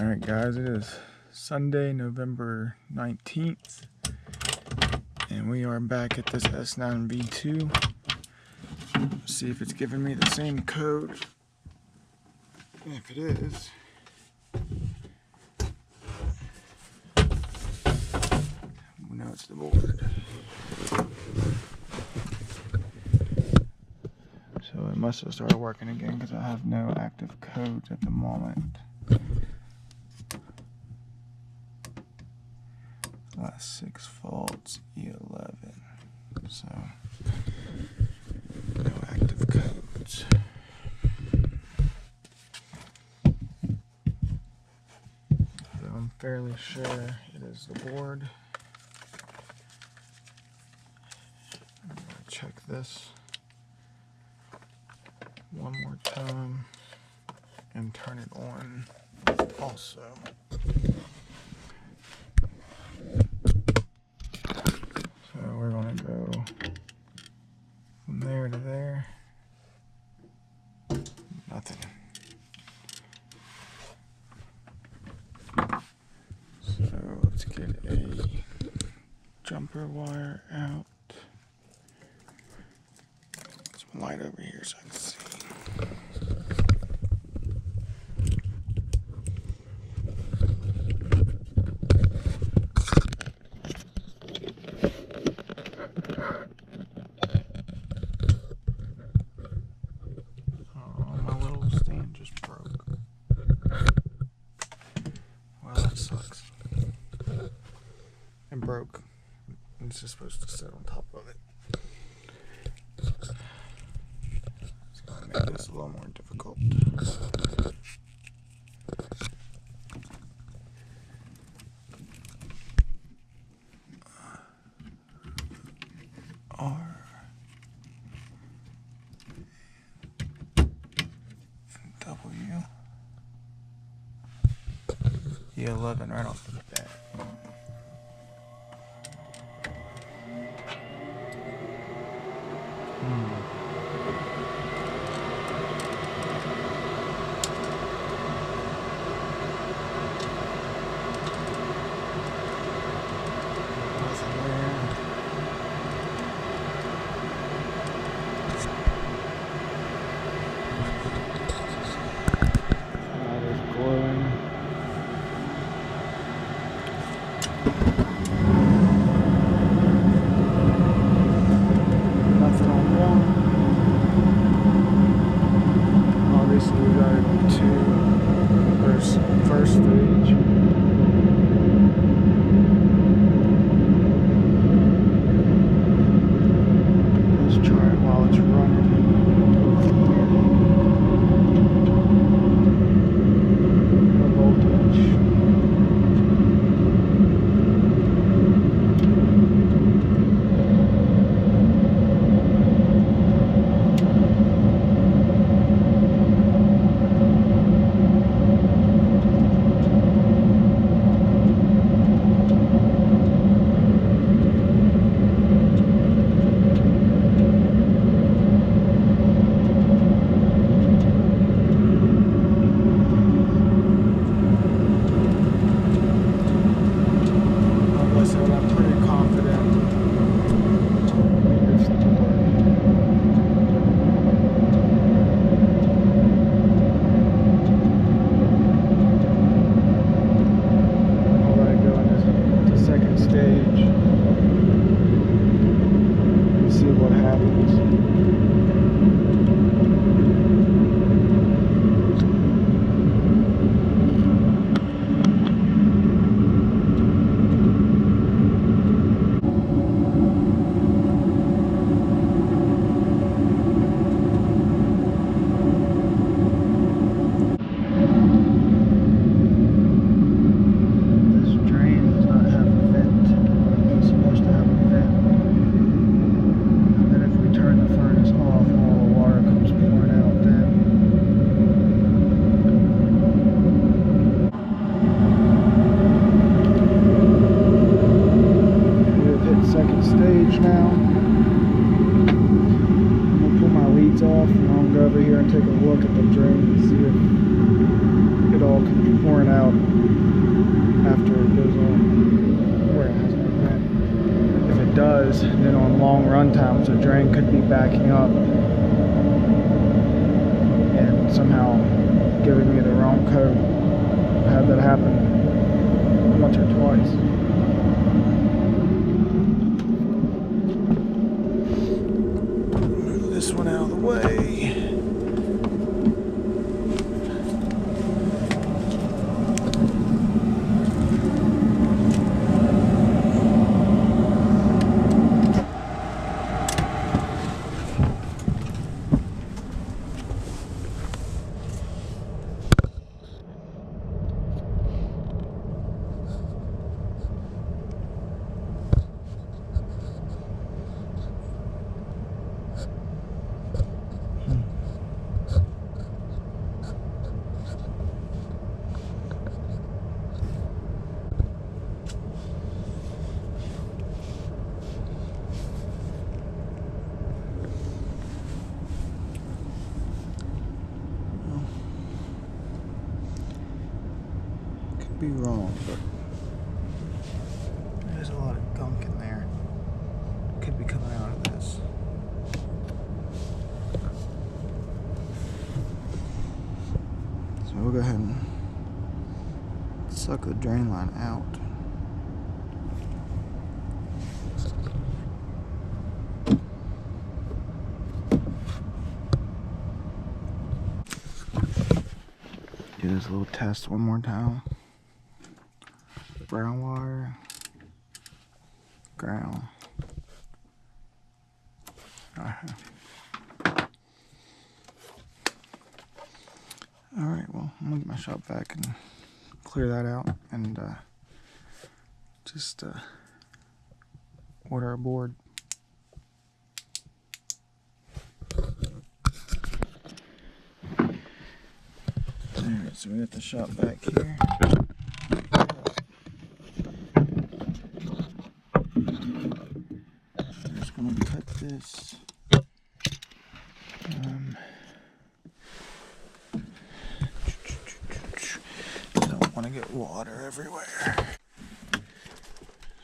Alright guys, it is Sunday, November 19th, and we are back at this S9v2. See if it's giving me the same code. If it is, we know it's the board. So it must have started working again because I have no active codes at the moment. Last 6 faults, E11. So no active codes. So I'm fairly sure it is the board. I'm gonna check this one more time and turn it on also. So we're going to go from there to there. Nothing. So let's get a jumper wire out. Some light over here so I can see. And broke. It's just supposed to sit on top of it. It's going to make this a little more difficult. R W E11 right off the bat. First stage. Let's try it while it's running. The voltage. Off, and I'll go over here and take a look at the drain and see if it all comes pouring out. sometimes the drain could be backing up and somehow giving me the wrong code. I've had that happen once or twice. Move this one out of the way. Be wrong, but there's a lot of gunk in there. Could be coming out of this. So we'll go ahead and suck the drain line out. Do this little test one more time. Brown wire, ground. Alright, well, I'm gonna get my shop vac and clear that out and just order a board. Alright, so we got the shop vac here. I'm gonna cut this. Don't want to get water everywhere.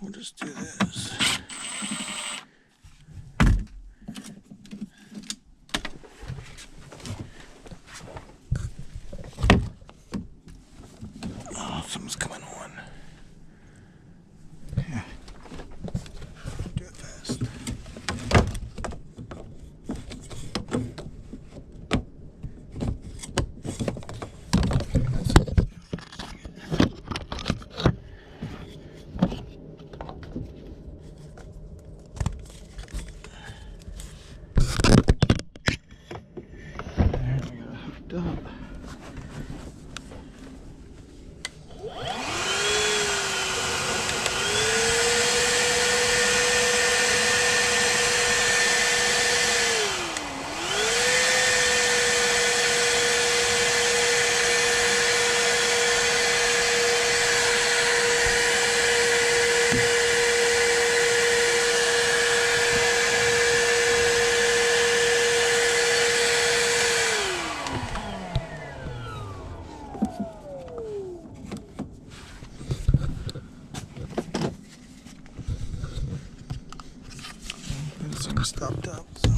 We'll just do this. Oh, something's coming on. Yeah. Do it fast. Up. Stopped up. So.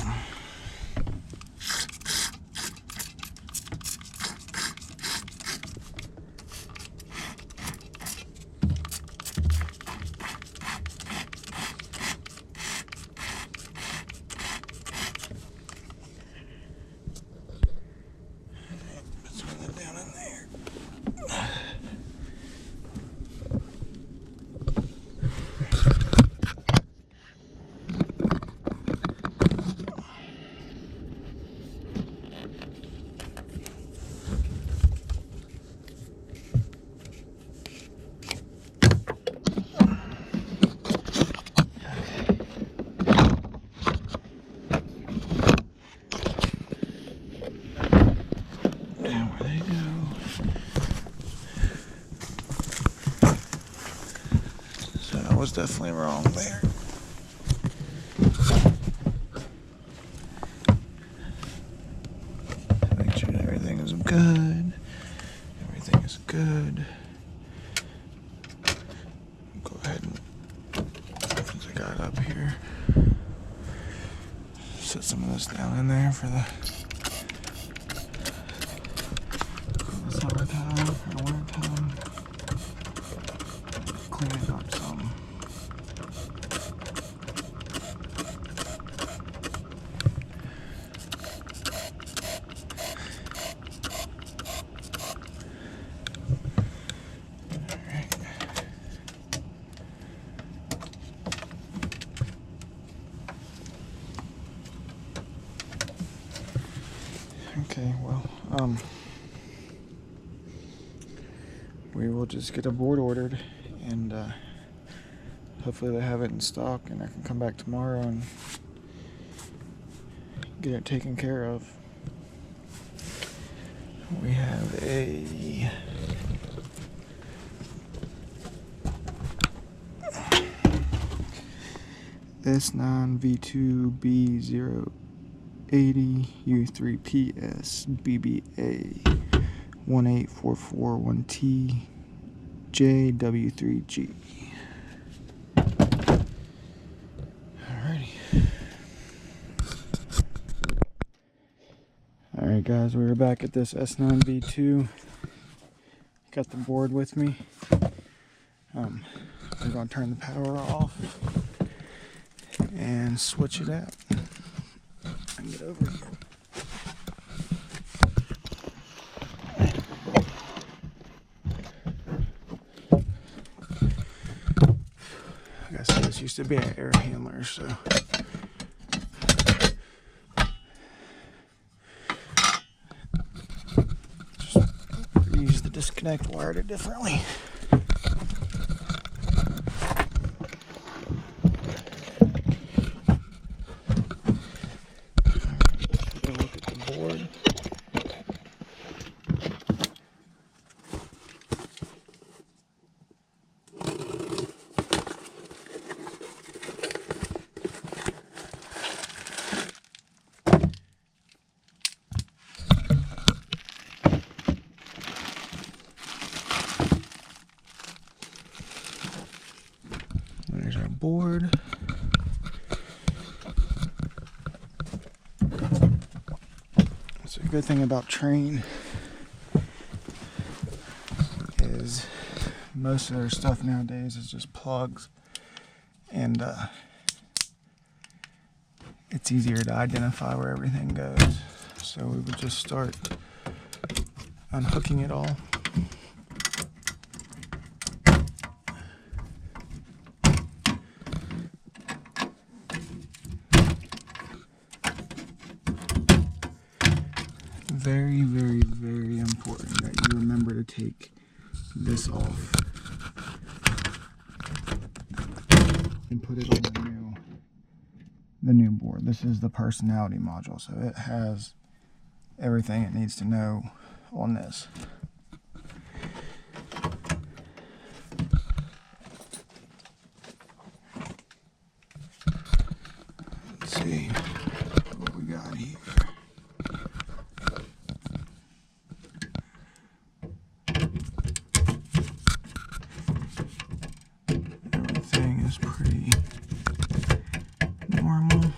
Let's run it down in there. I was definitely wrong there. Make sure everything is good. Everything is good. Go ahead and, since I got it up here, this down in there for the summertime or wintertime. Clean it up some. Okay, well, we will just get a board ordered, and hopefully they have it in stock, and I can come back tomorrow and get it taken care of. We have a S9v2 B080 U3PS BBA 18441T JW3G. Alrighty. Alright guys, we're back at this S9v2. Got the board with me. We're going to turn the power off and switch it out. And get over here. Like I said, this used to be an air handler, so just use the disconnect wire differently. There's our board. So a good thing about Train is most of their stuff nowadays is just plugs, and it's easier to identify where everything goes. So we would just start unhooking it all. Very, very, very important that you remember to take this off and put it on the new board. This is the personality module, so it has everything it needs to know on this. Let's see what we got here. Everything is pretty normal.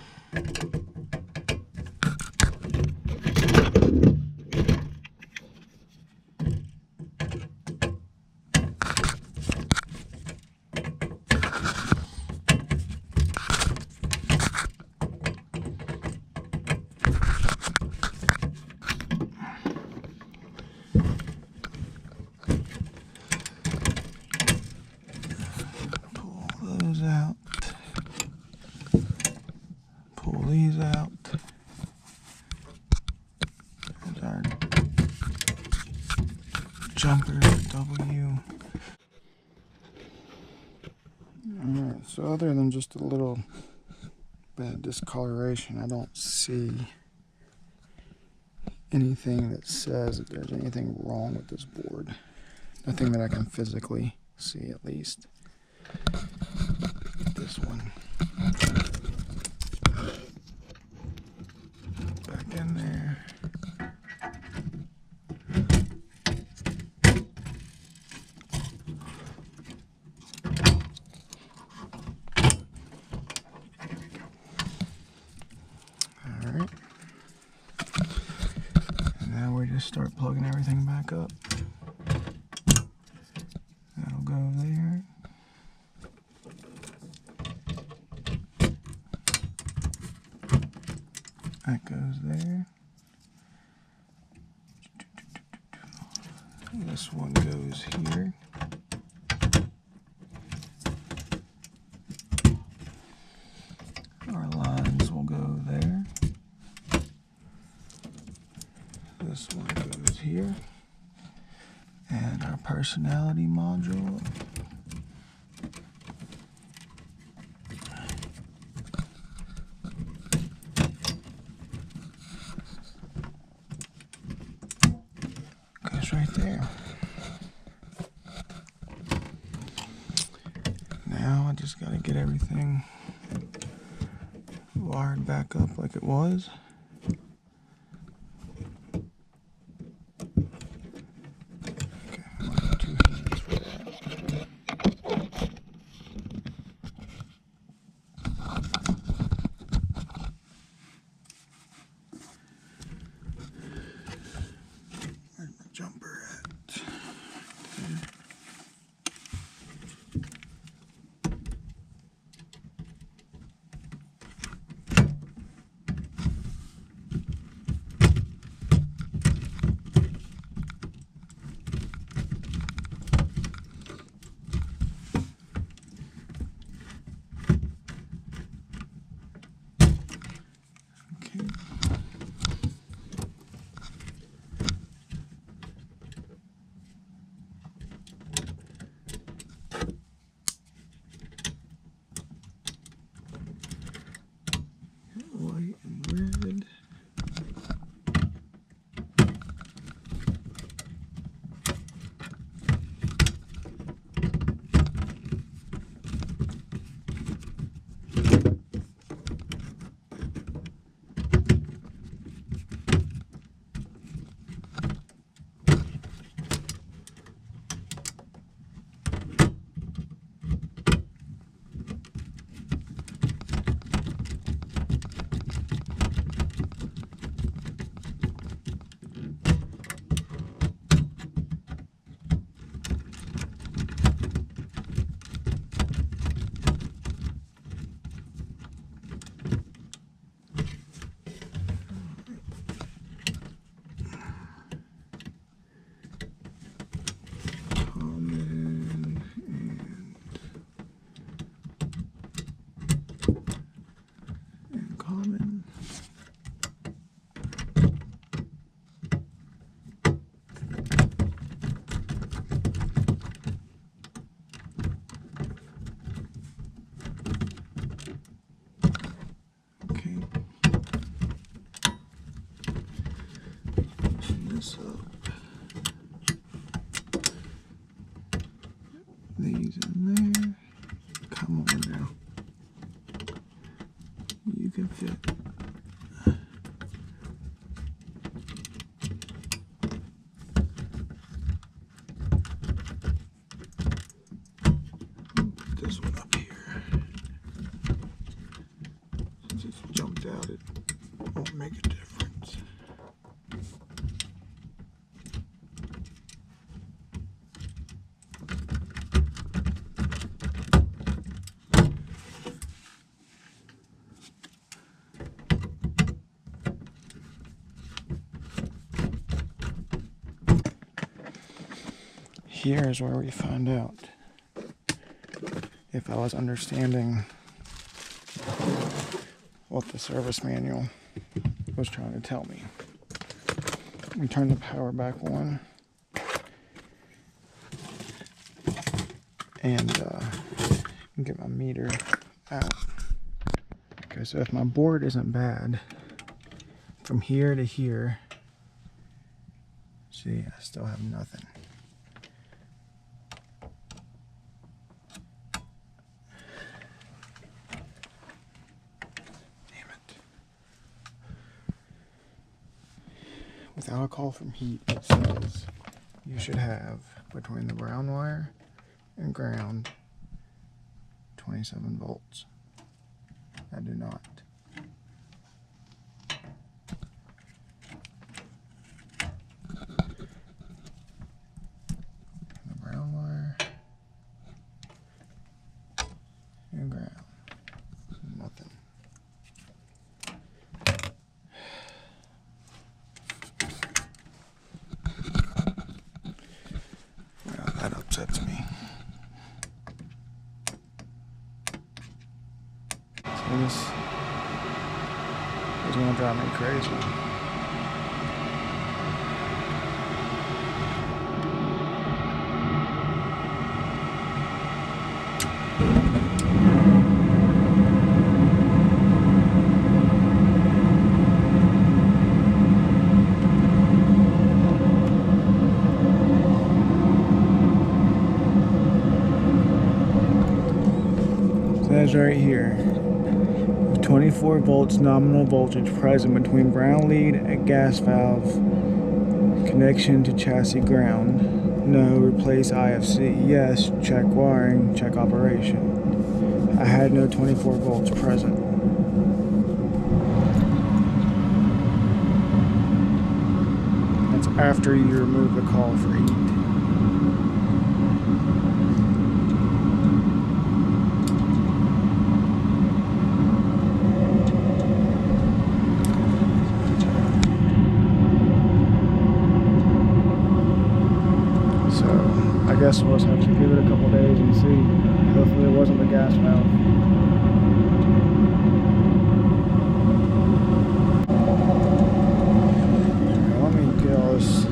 Those out, pull these out. There's our jumper W. Alright, so other than just a little bit of discoloration, I don't see anything that says that there's anything wrong with this board. Nothing that I can physically see, at least. This one back in there. All right. just start plugging everything back up. That'll go there. That goes there. This one goes here. Our lines will go there. This one goes here. And our personality module goes right there. Now I just gotta get everything wired back up like it was. Okay, I'm gonna have 2 hands for that. Where's my jumper at? There. White and red. Common. Okay. Loosen this up. These in there. Come on now. You can fit. Put this one up here. Since it's jumped out, it won't make a difference. Here is where we find out if I was understanding what the service manual was trying to tell me. We turn the power back on and get my meter out. Okay, so if my board isn't bad, from here to here, see, I still have nothing. Without a call from heat, it says you should have between the brown wire and ground 27 volts. I do not. upsets me. So this is gonna drive me crazy. That's right here. 24 volts nominal voltage present between ground lead and gas valve. Connection to chassis ground. No. Replace IFC. Yes. Check wiring. Check operation. I had no 24 volts present. That's after you remove the call for heat. I guess we'll just have to give it a couple days and see. Hopefully it wasn't the gas valve. Alright, let me get all this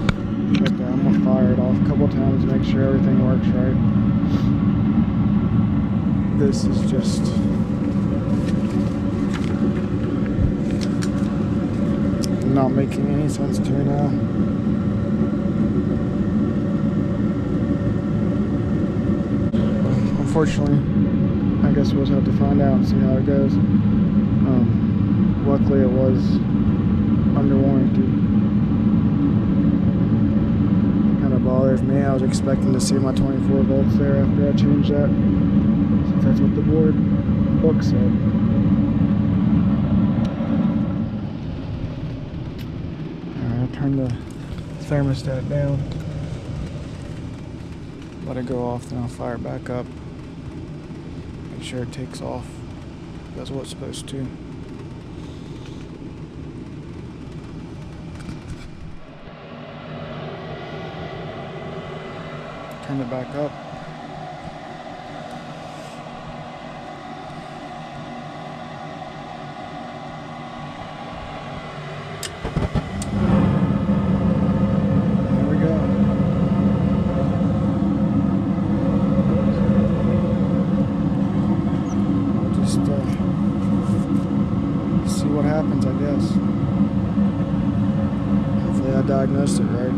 checked out. I'm going to fire it off a couple times to make sure everything works right. This is just not making any sense to me now. Unfortunately, I guess we'll just have to find out and see how it goes. Luckily it was under warranty. Kind of bothers me. I was expecting to see my 24 volts there after I changed that, since that's what the book said. Alright, I'll turn the thermostat down. Let it go off, then I'll fire it back up. Make sure it takes off. That's what it's supposed to. Turn it back up. There we go. See what happens, I guess. Hopefully I diagnosed it right.